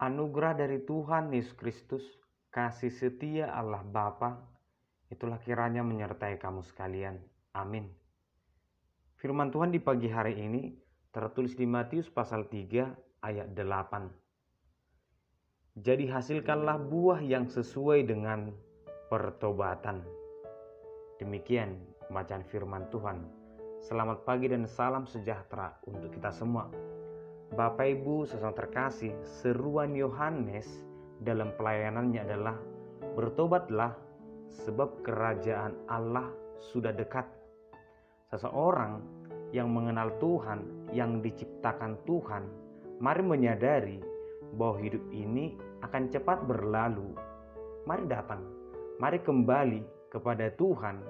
Anugerah dari Tuhan Yesus Kristus, kasih setia Allah Bapa, itulah kiranya menyertai kamu sekalian. Amin. Firman Tuhan di pagi hari ini tertulis di Matius pasal 3 ayat 8. Jadi hasilkanlah buah yang sesuai dengan pertobatan. Demikian bacaan firman Tuhan. Selamat pagi dan salam sejahtera untuk kita semua. Bapak Ibu saudara terkasih, seruan Yohanes dalam pelayanannya adalah bertobatlah sebab kerajaan Allah sudah dekat. Seseorang yang mengenal Tuhan, yang diciptakan Tuhan, mari menyadari bahwa hidup ini akan cepat berlalu. Mari datang, mari kembali kepada Tuhan,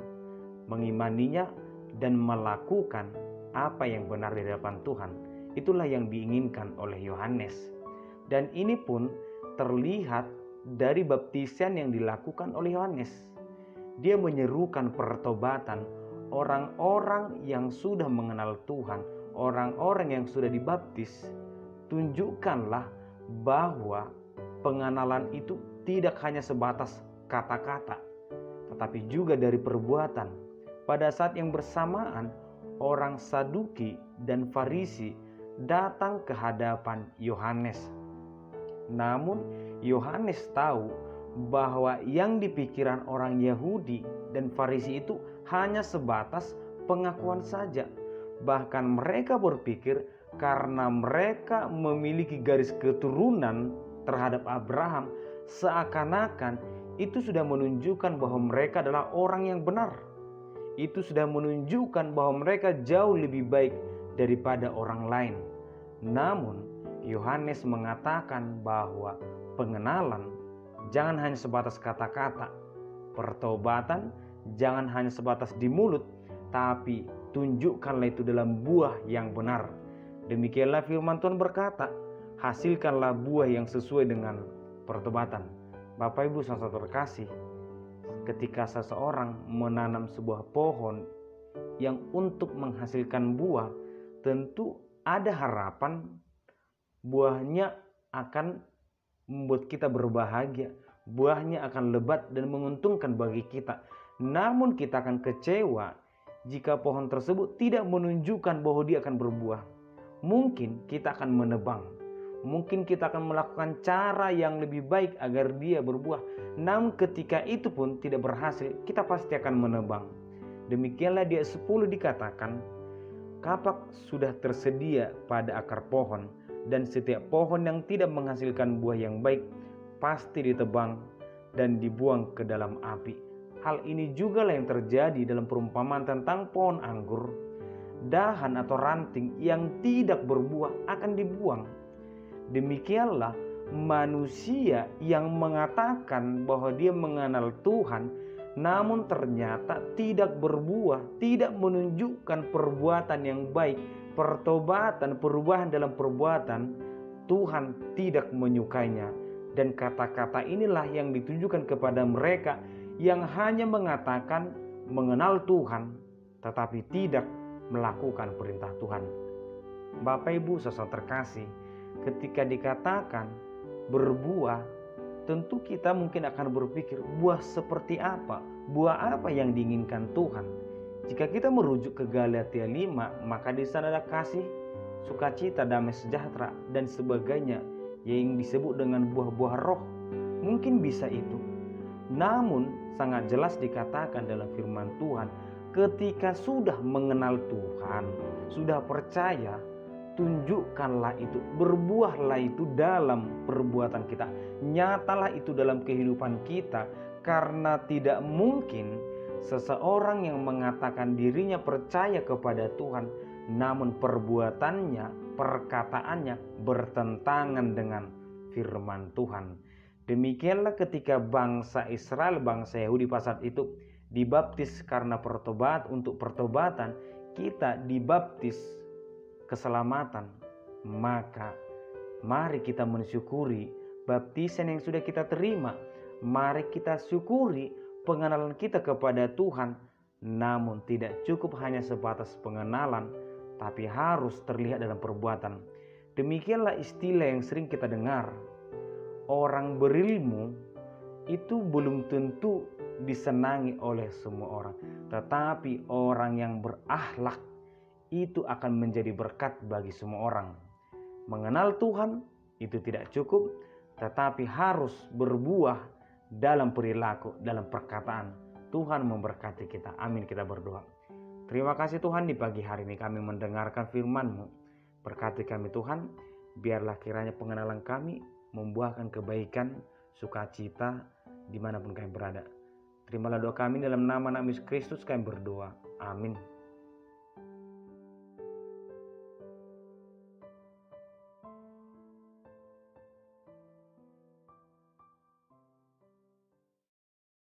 mengimaninya dan melakukan apa yang benar di hadapan Tuhan. Itulah yang diinginkan oleh Yohanes. Dan ini pun terlihat dari baptisan yang dilakukan oleh Yohanes. Dia menyerukan pertobatan orang-orang yang sudah mengenal Tuhan, orang-orang yang sudah dibaptis. Tunjukkanlah bahwa pengenalan itu tidak hanya sebatas kata-kata, tetapi juga dari perbuatan. Pada saat yang bersamaan, orang Saduki dan Farisi datang ke hadapan Yohanes. Namun Yohanes tahu bahwa yang dipikiran orang Yahudi dan Farisi itu hanya sebatas pengakuan saja. Bahkan mereka berpikir karena mereka memiliki garis keturunan terhadap Abraham, seakan-akan itu sudah menunjukkan bahwa mereka adalah orang yang benar. Itu sudah menunjukkan bahwa mereka jauh lebih baik daripada orang lain. Namun Yohanes mengatakan bahwa pengenalan jangan hanya sebatas kata-kata, pertobatan jangan hanya sebatas di mulut, tapi tunjukkanlah itu dalam buah yang benar. Demikianlah firman Tuhan berkata, hasilkanlah buah yang sesuai dengan pertobatan. Bapak Ibu saudara terkasih, ketika seseorang menanam sebuah pohon yang untuk menghasilkan buah, tentu ada harapan buahnya akan membuat kita berbahagia, buahnya akan lebat dan menguntungkan bagi kita. Namun kita akan kecewa jika pohon tersebut tidak menunjukkan bahwa dia akan berbuah. Mungkin kita akan menebang, mungkin kita akan melakukan cara yang lebih baik agar dia berbuah. Namun ketika itu pun tidak berhasil, kita pasti akan menebang. Demikianlah di ayat 10 dikatakan, kapak sudah tersedia pada akar pohon, dan setiap pohon yang tidak menghasilkan buah yang baik pasti ditebang dan dibuang ke dalam api. Hal ini juga yang terjadi dalam perumpamaan tentang pohon anggur. Dahan atau ranting yang tidak berbuah akan dibuang. Demikianlah manusia yang mengatakan bahwa dia mengenal Tuhan, namun ternyata tidak berbuah, tidak menunjukkan perbuatan yang baik, pertobatan, perubahan dalam perbuatan, Tuhan tidak menyukainya. Dan kata-kata inilah yang ditujukan kepada mereka yang hanya mengatakan mengenal Tuhan, tetapi tidak melakukan perintah Tuhan. Bapak Ibu saudara terkasih, ketika dikatakan berbuah, tentu kita mungkin akan berpikir buah seperti apa, buah apa yang diinginkan Tuhan. Jika kita merujuk ke Galatia 5, maka di sana ada kasih, sukacita, damai sejahtera dan sebagainya yang disebut dengan buah-buah roh. Mungkin bisa itu. Namun sangat jelas dikatakan dalam firman Tuhan, ketika sudah mengenal Tuhan, sudah percaya, tunjukkanlah itu, berbuahlah itu dalam perbuatan kita, nyatalah itu dalam kehidupan kita. Karena tidak mungkin seseorang yang mengatakan dirinya percaya kepada Tuhan, namun perbuatannya, perkataannya bertentangan dengan firman Tuhan. Demikianlah ketika bangsa Israel, bangsa Yahudi pada saat itu dibaptis karena pertobatan, untuk pertobatan, kita dibaptis keselamatan. Maka mari kita mensyukuri baptisan yang sudah kita terima. Mari kita syukuri pengenalan kita kepada Tuhan. Namun tidak cukup hanya sebatas pengenalan, tapi harus terlihat dalam perbuatan. Demikianlah istilah yang sering kita dengar, orang berilmu itu belum tentu disenangi oleh semua orang. Tetapi orang yang berakhlak itu akan menjadi berkat bagi semua orang. Mengenal Tuhan itu tidak cukup, tetapi harus berbuah dalam perilaku, dalam perkataan. Tuhan memberkati kita. Amin, kita berdoa. Terima kasih Tuhan, di pagi hari ini kami mendengarkan firman-Mu. Berkati kami Tuhan, biarlah kiranya pengenalan kami membuahkan kebaikan, sukacita dimanapun kami berada. Terimalah doa kami dalam nama Yesus Kristus kami berdoa. Amin.